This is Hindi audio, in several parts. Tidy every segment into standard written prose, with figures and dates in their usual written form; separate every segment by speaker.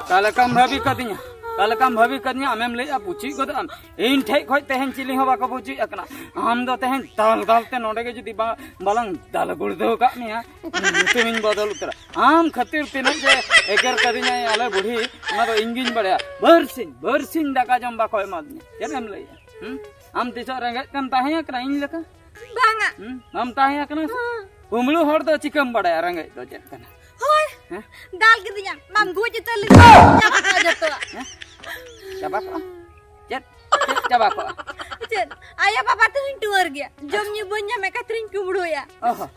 Speaker 1: कालकाम भाभी कदिया कालकाम भाभी कदिया आमेम ले पूछी को इन ठे खय तेहन चिली हो बाको पूछी अकना हम दो तेहन दाल दालते नोडे के जुदी बालंग दाल गुड़ दो का मिया तुमिन बदल उतर आम खातिर तिना जे एगर कदिया आले बुढ़ी ना तो इंगिन बड़या बरसिन दाका जम बाको एमादनी जेम ले आम तिसो रेंगे कन ताहे अकना इन लेका
Speaker 2: बांगा
Speaker 1: हम ताहे अकना उमलू हर दो चिकम बड़या रेंगे दो चेक कना
Speaker 2: होय दाल के दिया माम गुज तल चाबा जतो
Speaker 1: चाबा को चेक चाबा को
Speaker 2: चेक आया बाबा तो टूर गया जम न्यू बन्या में कतरिन कुमड़ो या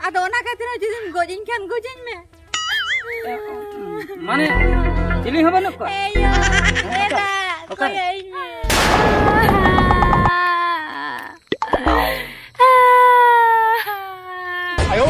Speaker 2: आदो ओना कतरा जिन गोजिन खान गोजिन में
Speaker 1: माने चिली हो बनो को
Speaker 2: एयो एदा कोई
Speaker 1: आयो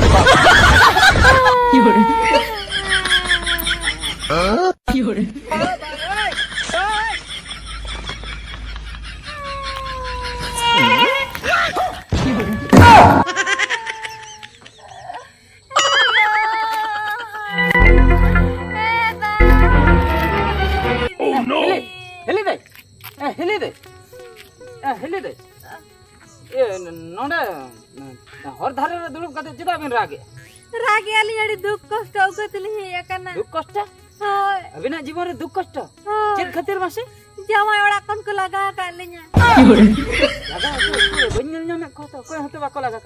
Speaker 1: हेली दे ए नोडे हर धारे रे दुलुब कते चिदा बिन रागे
Speaker 2: आली अड़ी दुख कष्ट उगतली हे एकना
Speaker 1: दुख कष्ट
Speaker 2: होय
Speaker 1: अबिना जीवन रे दुख कष्ट चेत खातिर मासे
Speaker 2: जमाय ओड़ा कन को लगा का ले냐
Speaker 1: लगा बन्यल न्यामे को तो कोई हते बाको लगा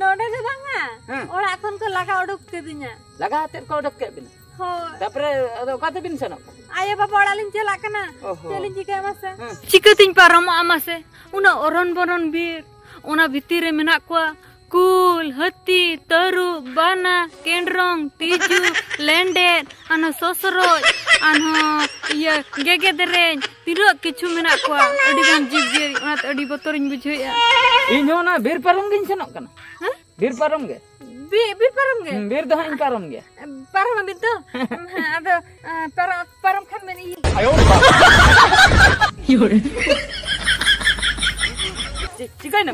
Speaker 2: नोडे दे बांगा ओड़ा कन को लगा उडुक के दिnya
Speaker 1: लगा हते को उडुक के बिना
Speaker 2: होय
Speaker 1: तापरे अदो काते बिन सनो
Speaker 2: आया बाबा ओड़ालिन चला कना चलिन चिका मासे चिकतिन पारम आमासे उना ओरन बोरन बीर उना भीतर रे मेना को कुल हत्ती तरु बाना केंड्रंग तीजू लेंडेर अन सोसरो अन ये गेगे दरेन तिरो किछु मेना को अडी गान जीव उना अडी बतरिन बुझोया
Speaker 1: इन होना बीर परम गिन सनो कना बीर परम गे
Speaker 2: बीर परम गे
Speaker 1: बीर दो इन परम गे
Speaker 2: परम बिन तो अद परम खान में नहीं
Speaker 1: आयो योरे चिकाई ना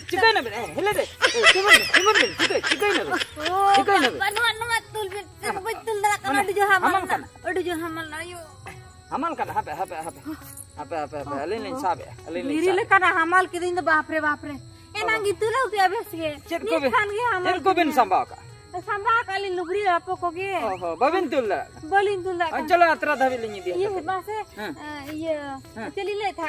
Speaker 1: चिकाई ना हेले दे चिमन चिकाई ना
Speaker 2: बनु तुल तुल दा कना जो हमल आयो
Speaker 1: हमल कना हापे अलिन साबे अलिन
Speaker 2: लीरी कना हमल के दिन बाप रे एना गितुला उते अबेस के
Speaker 1: चेर को बिन संभा का
Speaker 2: संभा काली लुगरी आपो को गे
Speaker 1: ओहो बबिन तुल्ला चलो अतरा धाबी लेनी दिया
Speaker 2: ये बासे ये चली ले था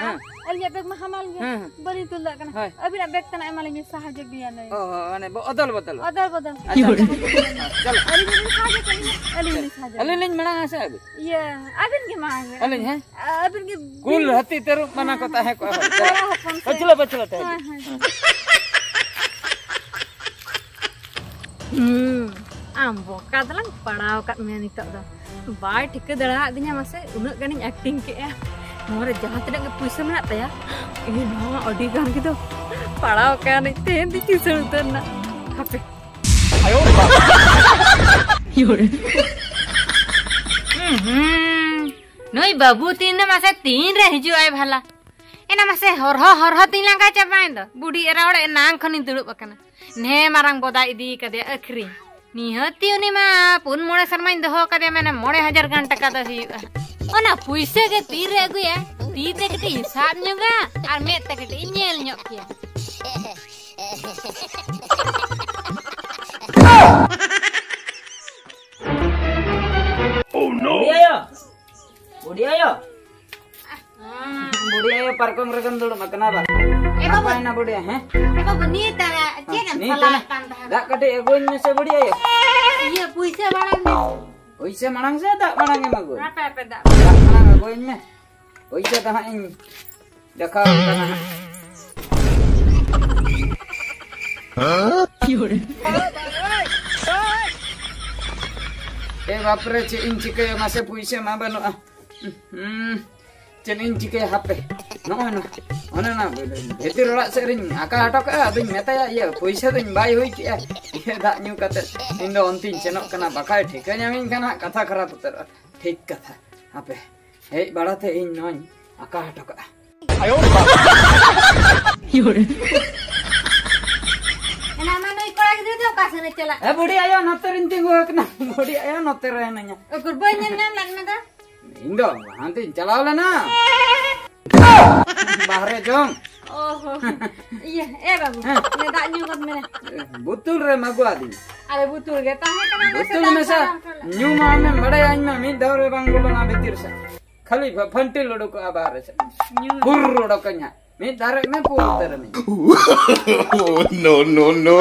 Speaker 2: अलिया बेग में हमल गे बली तुल्ला कना अभी ना बेग तना एमल में सहायक दिया नहीं
Speaker 1: ओहो अने अदल बदल
Speaker 2: चल
Speaker 1: अलिन मणा आसे अभी
Speaker 2: ये अबिन के मांगे
Speaker 1: अलिन है
Speaker 2: अबिन के
Speaker 1: कुल हती तेरु मना को है को बचला ता
Speaker 2: आम्बो कादlang पड़ाव का मैं नितो दो बाय ठीक दड़ा दिnya मासे उनक गानी एक्टिंग के मोरे जहां तक पैसा मेना तया ए नवा अडी गान के दो पड़ाव का नहीं तेन दी चिसण उतरना हापे
Speaker 1: आयो योरे
Speaker 2: नई बाबू तीन मासे तीन रे हिजु आय भाला एना मासे हरह तीन लंगा चबाय दो बुढ़ी एरा ओड़े नांग खनि दुड़ुब अकना ने मारंग बोदा इदी कदे अखरी निहती उनी मा पुन मोड़े शर्मा दो कदे मैंने 9,000 गान टका दो हुआ ओना पैसे के तीर रे अगुया ती ते कटी हिसाब न्योगा आर मे ते कटी नेल न्योक किया
Speaker 1: ओह नो बुढ़िया परकम रकम दो मकना बा apa na budia he
Speaker 2: eba bonita cena falatan
Speaker 1: dak kade egoin me se budia ya
Speaker 2: iya puise
Speaker 1: manang se dak manang emang go
Speaker 2: apa dak
Speaker 1: manang egoin me puise dah in dekau kana Yore bapre ce inci ke mase puise ma bano Cenin jika HP, no, mana na, betul lah sering, akal atok aduh meta ya, puisi tuh bayi hui kia, ya tak nyu kata, indo ontin cenok kena bakai ठीक है nyamin kena kata kerap putar, ठीक kata, HP, hei barat hei non, akal atok ayo, yore,
Speaker 2: enak mana celak.
Speaker 1: Budi ayo noterin tinggu kena. Budi ayo noterin nanya.
Speaker 2: Ukur banyak nak nada.
Speaker 1: Indo, nanti calau lah na. Bahre jong.
Speaker 2: Oh, iya, babu. Nggak nyukat mana.
Speaker 1: Betul re magu adi.
Speaker 2: Ada betul ke? Tahu kan?
Speaker 1: Betul masa. Nyuma में बड़े आइन में मी दौरे बंगलो ना बेतिर से. खाली फंटिल लोडो को आबार से. पुर लोडो कन्या. मी दारे में पुर दरे में. No.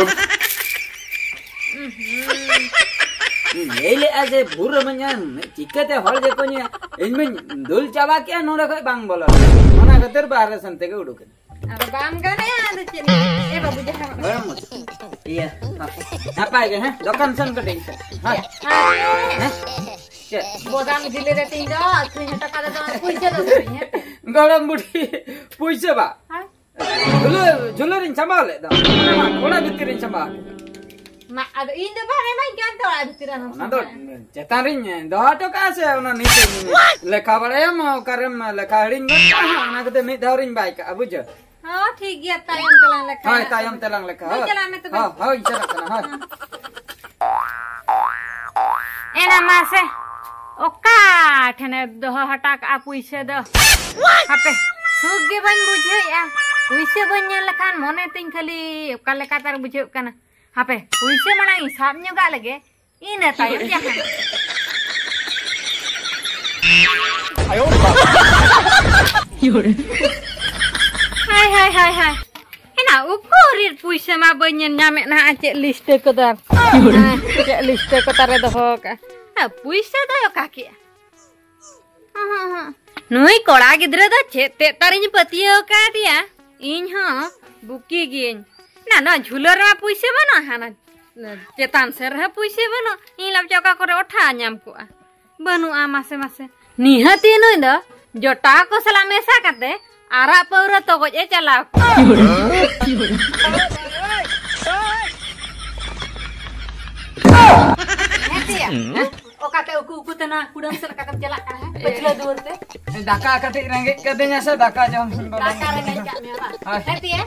Speaker 1: ले आज बुर मन्या चिकते हल जे कोन्या इनमें दुल चाबा क्या नोडे कोई बांग बोला मना कतर बाहर संते के उडुके
Speaker 2: अब बाम गने आदे चली बाबू जहां
Speaker 1: बरम iya apa ya ha dokan san ke ding ha
Speaker 2: bodang dile de tinda akhirnya taka da puise do ya
Speaker 1: galam budi puise ba jularin sambal da ona bitirin sambal
Speaker 2: ma ada inda ba memang canto bitiran
Speaker 1: nado cetarin do to ka se ona nite lekha balem karem lekha ring na kete mi daurin baik abuja
Speaker 2: oh ठीक है तायम तेlang lekha
Speaker 1: hai tayam telang lekha ha icara kana ha
Speaker 2: ena mase oka thene doh hata ka puise do hape suge ban bujhe ya puise ban nyel lekhan mone ting khali oka lekha tar bujhe kana hape puise mana hisab nyoga lage ina tayam jahan ayo yore hai ena upurir puise ma banyen nyame na acek list ko dar acek list ko tar doh ka puise do kaki nui kola gidra do chete tariñ patiyo ka dia इन हां बुकी गिन ना झुलर मा पुइसे बनो हाना चेतान से रह पुइसे बनो इन लब चौका करे ओठा नाम को बनु आ मासे निहती नई द जोटा को सला मेसा कते आरा पौरा तो गजे चला ओकाते उकु तना कुडम सर काकम चला का है पछले दूर ते
Speaker 1: दाका कटे रंगे कदेnya से दाका जम
Speaker 2: दाका रंगे का मेरा हेती है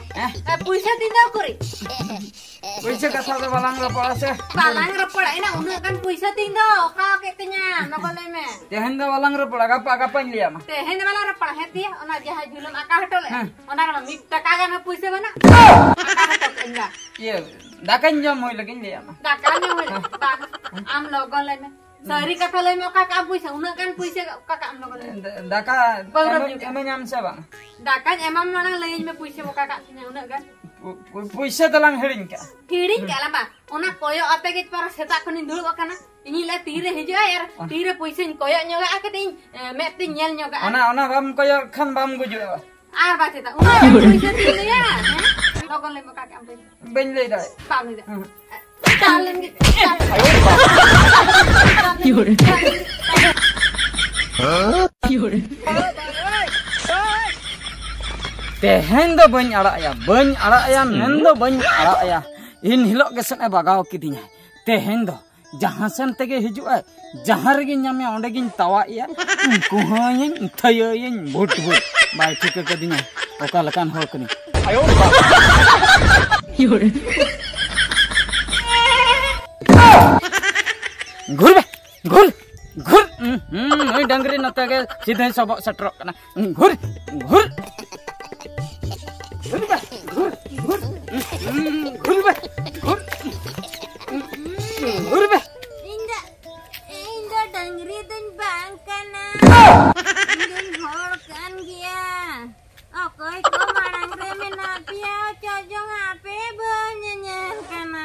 Speaker 2: पैसा दिना करी
Speaker 1: पैसा कथा दे बालांग रपड़ा से
Speaker 2: बालांग रपड़ा ina unak kan पैसा दिना ओका केतenya नगले में
Speaker 1: तेहन द बालांग रपड़ा गपा लिया मा
Speaker 2: तेहन बालांग रपड़ा हेती ओना जहा जुलम आका हटले ओना मी टका गाना पैसा बना आका हटक इंगा
Speaker 1: ये दाकन जम होय लगिन लिया मा
Speaker 2: दाका ने होय आम लगले में सारी कथा ले में का पैसा उना kan पैसा का आम लगले
Speaker 1: दाका एमे नाम से बा
Speaker 2: दाका एमम माना ले में पैसा का उना kan
Speaker 1: पैसा तलांग हेडिंग का
Speaker 2: ला ओना कोयो अते के पर सेता खनि दुड़ बकना इनी ले तीरे हिजो यार तीरे पैसा कोयो न्योगा आकेतिन मे ति नेल न्योगा
Speaker 1: ओना बम कोयो खन बम गुजु
Speaker 2: आर बातेता उना पैसा तीन या लगन ले का काम पैसा
Speaker 1: बन ले दाय
Speaker 2: पाम ले चालन के योरे योरे तेहन दो बन आड़ा या मेन दो बन आड़ा या इन हिलो के सने बगाव किदिया तेहन दो जहां सन तेगे हिजुआ जहां रेगे न्यामे ओंडे गिन तावा या कुहायन थययन भुट बाय ठीक कदिया ओका लकान हो कनी आयो योरे घुर ओई डंगरी नते के सीधे सब सटरो कना घुर इंदा डंगरी दिन बांग कना दिन होड़ कान गया ओकोई को मारंग रे में ना पिया चजों आपे बन्या कना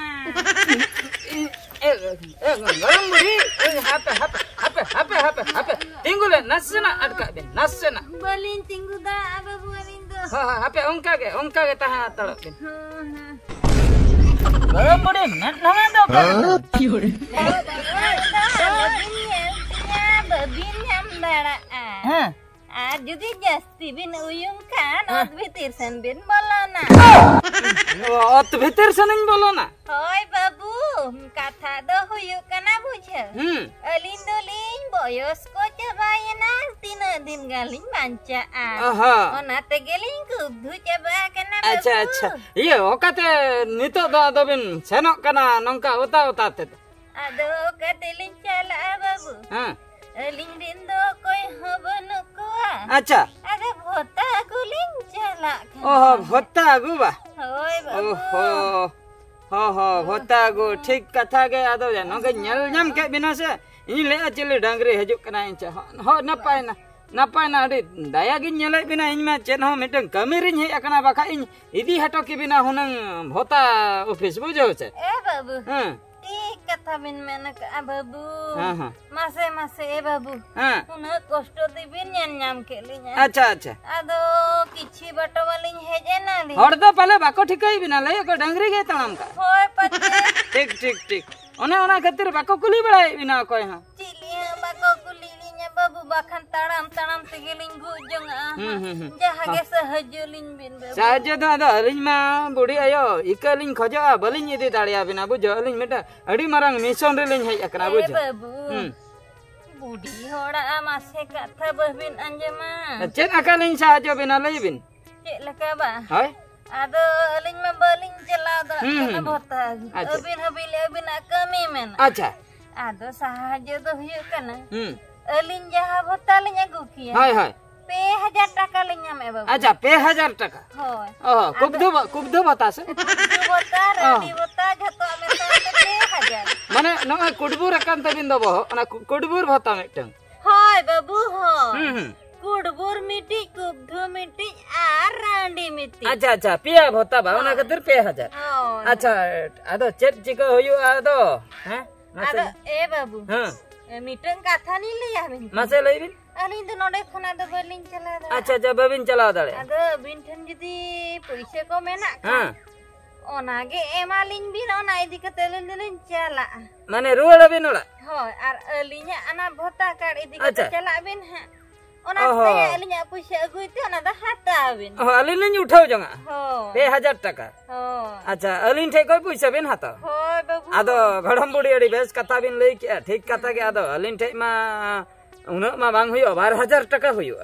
Speaker 2: गरम बुरी हापे tinggulan nasena adka ben nasena balin tinggu da aba buarin do hape onka ge tahan atal ben gam budi nanga do ka yore babin ham bada judi jasti bin uyung kan od bitir sen bin balana ना
Speaker 1: अत भीतर से नहीं बोलो ना
Speaker 2: होय बाबू कथा दो हुयुक कना बुझे अलिन दोलिन बयस को चबायना 3 दिन गालिन बांचा ओना ते गेलिन कुब्धु चबा कना बाबू
Speaker 1: अच्छा अच्छा ये ओकाते नितो दा दोबिन सेनो कना नंका उता उता ते
Speaker 2: आदो कतेलिन चला बाबू
Speaker 1: हां
Speaker 2: अलिन दिन दो कोई हबन कोआ
Speaker 1: अच्छा
Speaker 2: आदे भोता कुलिन चला
Speaker 1: ओहो भोता गुबा
Speaker 2: होय बाबू
Speaker 1: ओहो भोता गु ठीक कथा के आदो जानो के नेल नाम के बिना से इन ले चिली डांगरी हजुक कना इंच हो नपाय ना अडी दया गिन नेले बिना इन मा चेन हो मिटन कमिरिन हे अकना बाखा इन इदी हटो के बिना हुनंग भोता ऑफिस बुझो छे
Speaker 2: ए बाबू ठीक कथा बिन मेन का बाबू मासे मासे ए बाबू उना कष्ट दिबिन नाम के लिया
Speaker 1: अच्छा अच्छा
Speaker 2: आदो किछि बटो वालिन हेजे ना ली
Speaker 1: हर दो पहले बाको ठिकाई बिना ले को डांगरी गे तणाम का
Speaker 2: होय पते
Speaker 1: ठीक ओना खातिर बाको कुली बड़ाई बिना कोई हां
Speaker 2: चिलिया बाको कुली लिया बाबू बाखन तड़ाम ते गेलिन गुजंगा जहा के सहजुलिन बिन बाबू
Speaker 1: साजे दा अलिन मा बुढ़ी आयो इकलिन खजा बलिन इदी दाड़िया बिना बुझो अलिन मेटा अडी मारंग मिशन रे लिन हेज अकना बुझो
Speaker 2: बाबू बुढ़ी होड़ा मासे कथा बबिन अंजमा
Speaker 1: चेन अकलिन साजो बिना लेबिन
Speaker 2: चे लका बा
Speaker 1: हाय
Speaker 2: आदो अलिन में बलिन चलाव दा कना भोता अबिन अबिन कमी में
Speaker 1: अच्छा
Speaker 2: आदो साहाज्य दो हुयु कना अलिन जहा भोता लिन अगु किया
Speaker 1: हाय
Speaker 2: 2000 टाका लिन में बाबू
Speaker 1: अच्छा 2000 टाका
Speaker 2: होय
Speaker 1: कुबदो बता से
Speaker 2: बता रेडी बता जतो में 2000
Speaker 1: माने न कुडबुर अकन तबिन दो बो ना कुडबुर भता मिटंग
Speaker 2: होय बाबू हो कुडबुर मिटी कुबधु मिटी आर रांडी मिटी
Speaker 1: अच्छा पिया भता भावना खातिर 2000 अच्छा आदो चेक चिको होयु आदो हैं
Speaker 2: आदो ए बाबू मीटिंग कथा नी लिया बिन
Speaker 1: मासे लइबिन
Speaker 2: अलिन तो नोडे खना दो बलिन चला दा
Speaker 1: अच्छा बबिन चला दाले
Speaker 2: आदो बिन ठन जदी पैसे को मेना ओनागे एमालिन बिन ओना इदी कते लिन चला
Speaker 1: माने रुवाला बिन ओला
Speaker 2: होय आर अलिnya ana भोता कार्ड इदी कते चला बिन है ओना ते अलिnya पैसे अगुइते ओना दा हाता बिन
Speaker 1: अलिन नि उठाव जंगा
Speaker 2: हो
Speaker 1: 2000 टाका अच्छा अलिन ठे कोई पैसा बिन हाता
Speaker 2: होय बाबू
Speaker 1: आदो घड़म बुड़ी अड़ी बेस कथा बिन लई के ठीक कथा के आदो अलिन ठे मा उना मा बांग हुयो 12000 टाका हुयो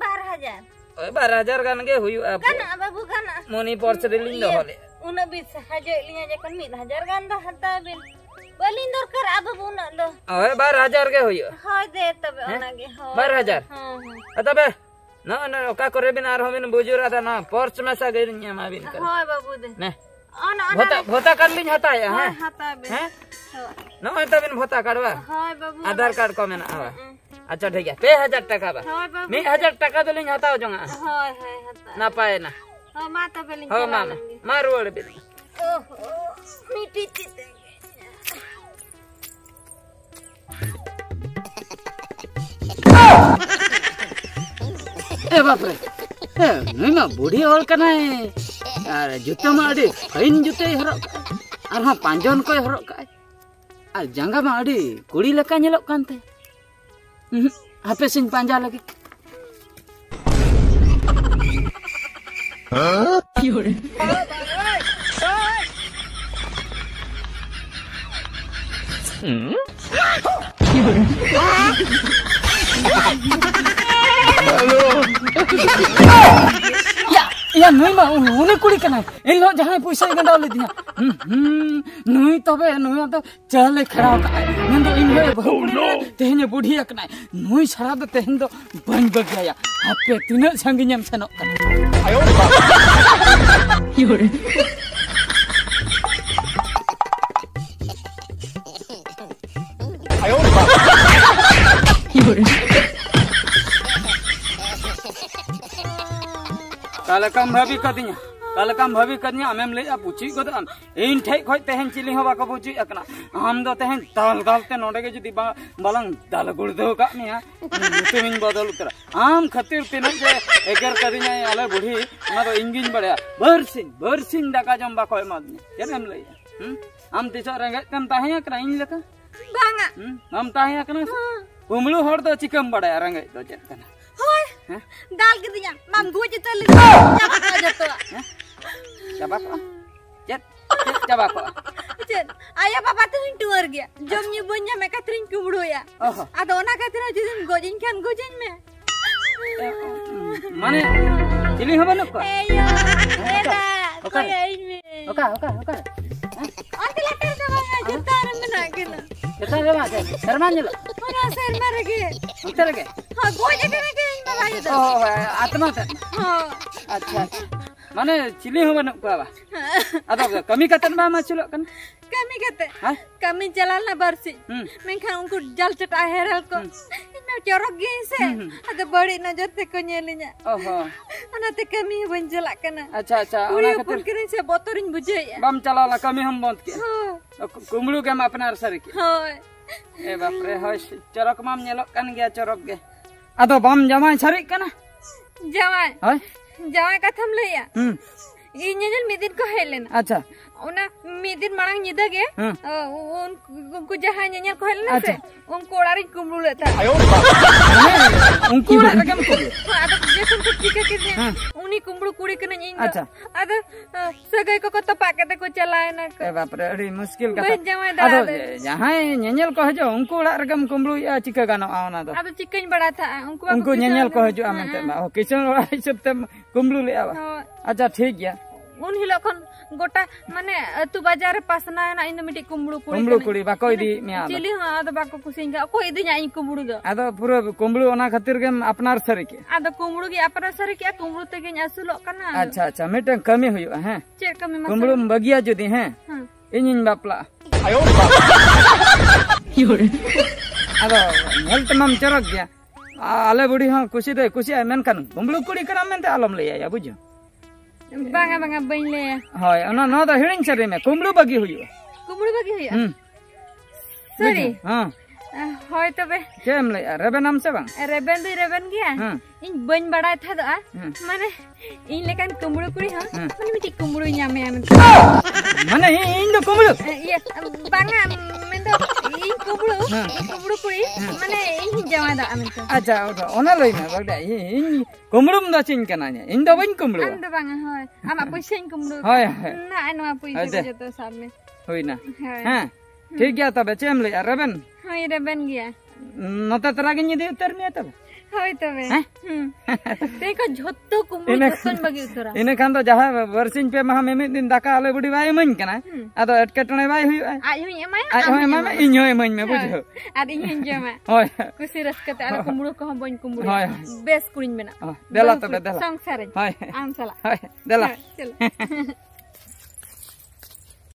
Speaker 1: 12000 गान गे हुयो
Speaker 2: गाना बाबू गाना
Speaker 1: मोनी पर्स रिलिंग दो होले
Speaker 2: उना 20000 लिया जकन 1000 गान दा हाता बिन बलिन दरकार अब उना लो
Speaker 1: ओए 12000 के हुयो
Speaker 2: हां दे तबे ओनागे हो
Speaker 1: 12000 तबे ना का करे बिन आर हमिन बुजुरा था ना पर्स में सा गइरिन मा बिन कर
Speaker 2: हां बाबू दे
Speaker 1: ने
Speaker 2: ओना
Speaker 1: भोता कर लिन हता है
Speaker 2: हां हता बिन
Speaker 1: हैं न त बिन भोता काडवा
Speaker 2: हां बाबू
Speaker 1: आधार कार्ड को में आवा अच्छा ठीक है 2000 टाका बा
Speaker 2: हां बाबू
Speaker 1: 1000 टाका तो लिन हता जंगा
Speaker 2: हां हता
Speaker 1: ना पाए ना
Speaker 2: हां माता बेलिन
Speaker 1: हो मामा मारवड़ बिन
Speaker 2: ओहो मिटी चिते
Speaker 1: ए बाप रे नहीं मा बुढ़ी और कना यार जुते मा अडी फाइन जुते हरक और हां पांजन को हरक का और जंगा मा अडी कुड़ी लेका नेलक कानते हापे सिन पांजा लगे हां क्योरे या नुई मा उनी कुड़ी कना इन लो जहां पैसा गंडाव ले दिया नुई तबे नुई तो चले खड़ा का नन तो इन होए तेहने बुढ़ी कना नुई छड़ा दो तेहन दो बन बगया हापे तिना संगियम सनो आयो योरे आयो योरे काले काम भाभी कदिया आमेम ले पूछी को इन ठे खय तेहन चिली हो बाको पूछी अकना हम दो तेहन दाल ते नोडे के जदी बालंग दाल गुड़ दो का मिया तुमिन बदल उतर आम खातिर तिन जे एगर कदिया आले बुढ़ी ना तो इंगिन बड़या बरसिन दाका जम बाको एमादनी जेम ले हम तिस रंगे तम ताहे अकना इन लका
Speaker 2: बांगा
Speaker 1: हम ताहे अकना कुमलू होड़ तो चिकम बड़या रंगे तो चेत कना
Speaker 2: होय दाल के दिया मांगू जतल जमा जतो
Speaker 1: Coba kok. Cet. Coba kok.
Speaker 3: Ced, ayah papa tuh tuar gya. Jom nyebutnya mereka tering kumbulu ya.
Speaker 1: Oh.
Speaker 3: Ada orang kata jadi gojin kan gojin me.
Speaker 1: Mana? Cili apa nak kok?
Speaker 3: Ayo, eda.
Speaker 1: Oka.
Speaker 3: Kaya ini.
Speaker 1: Oka.
Speaker 3: Ante latar sama aja taran menakin.
Speaker 1: Kita lewat. Herman je.
Speaker 3: Orang ser mereka.
Speaker 1: Betul lagi.
Speaker 3: Ha, gojin kan ke ini papa itu.
Speaker 1: Oh, atma tak.
Speaker 3: Ha.
Speaker 1: अच्छा माने चिली हो बन को बा अदा कमी कतन बा मा चलो kan
Speaker 3: Kami kata,
Speaker 1: Hah?
Speaker 3: kami jalan lah bersih. Mengkan ungku jal cetak heral ko. Ina corok gese. Ada bari najar te ko nyelinya.
Speaker 1: ओहो
Speaker 3: Ana te kami banjelak kana.
Speaker 1: अच्छा अच्छा
Speaker 3: Uri
Speaker 1: ओना
Speaker 3: upur
Speaker 1: कतन
Speaker 3: kirin se botorin buje ya.
Speaker 1: बम चलाला कमी हम बंद के
Speaker 3: Ha.
Speaker 1: कुमलू के हम अपना सर के
Speaker 3: Hoy.
Speaker 1: ए बाप रे होय चरक माम नेलक kan गया चरक के अदो बम जमा सरी kana
Speaker 3: Jawai.
Speaker 1: होय
Speaker 3: Jawai katham le ya. Inyanyal midin ko helena.
Speaker 1: अच्छा
Speaker 3: Ona midin marang nyida ge. Unku jahan nyanyal ko helena se. Unku orarin kumru le ta.
Speaker 1: उनकी बात क्या मतलब
Speaker 3: Ada jesun ko tika kene. Uni kumru kuri kena nyindo.
Speaker 1: अच्छा
Speaker 3: Ada sagai ko topak kata ko chalai na ko.
Speaker 1: ए बाप रे अड़ी मुश्किल का
Speaker 3: Baik jawai
Speaker 1: अदो
Speaker 3: dah.
Speaker 1: जहां नेनेल को हजो उनको ओड़ा रगम कुमलू या चिका गानो आवना दो
Speaker 3: Ada chicken bada tha.
Speaker 1: उनको नेनेल को हजो आमते ओ किचन ओड़ा हिसाब ते कुमलू ले आवा अच्छा ठीक गया
Speaker 3: Un hilok kon gota mane tu bajar pasna na indo miti kumru kuri.
Speaker 1: कुमलू कुड़ी बाको इदी मिया
Speaker 3: Cili ha ada bako kusinga. Ko idi nya in kumru do.
Speaker 1: अदो पूरा कुमलू ओना खातिर के अपनार सर के
Speaker 3: Ada kumru gi apara sari ki kumru te ge asulok kana.
Speaker 1: अच्छा अच्छा मिटन कमी हुई हैं
Speaker 3: Cek kami mas.
Speaker 1: कुमलू बगिया जुदी हैं इनिन बापला अदो हेल तमाम चरक गया आले बुढ़ी हां खुशी दे खुशी है मेनकन कुमलू कुड़ी करा मेनते आलम ले या बुझो
Speaker 3: Banga bain le.
Speaker 1: हाय ओना न द हिडिंग सरी में कुमलू बगी हुई
Speaker 3: Kumru bagi ya. Sorry.
Speaker 1: हां
Speaker 3: Hoy tobe.
Speaker 1: केम ले रेबे नाम से बंग
Speaker 3: Reben du reben gya. In bain bada tha do a. Mane in lekan kumru kuri ha. Mane miti kumru nyame am.
Speaker 1: माने इन दो कुमलू
Speaker 3: Iya, banga mendo in kumru kuri. Mane in jama da am to.
Speaker 1: अच्छा ओना लई में बगडा इन कुमलू म दचिन कना ने इन दो बन कुमलू
Speaker 3: Ando banga hoy. Ama puisen kumru.
Speaker 1: हाय हाय
Speaker 3: Na anu puisen joto sabme.
Speaker 1: हुई ना
Speaker 3: Hoy.
Speaker 1: हां ठीक गया तब चेम ले रेबन
Speaker 3: Hoy reben gya.
Speaker 1: नता तरागे नि दे उतर में तब
Speaker 3: Hoy tobe. Teko jotto kumru joton bagi utora.
Speaker 1: इने खान तो जहां वर्षिन पे महा मेमे दिन दाका आले बुडी बाई मन कना अदो अटकटणे बाई हुई
Speaker 3: Ay hoy emay.
Speaker 1: आई होय मामा इन होय मन में बुझो
Speaker 3: Ad in jama.
Speaker 1: होय
Speaker 3: Kusi raskate ala kumru ko boin kumru.
Speaker 1: Hoy.
Speaker 3: Bes kurin mena.
Speaker 1: देला तबे देला
Speaker 3: Song sare.
Speaker 1: होय
Speaker 3: Am sala.
Speaker 1: होय देला
Speaker 3: Chalo.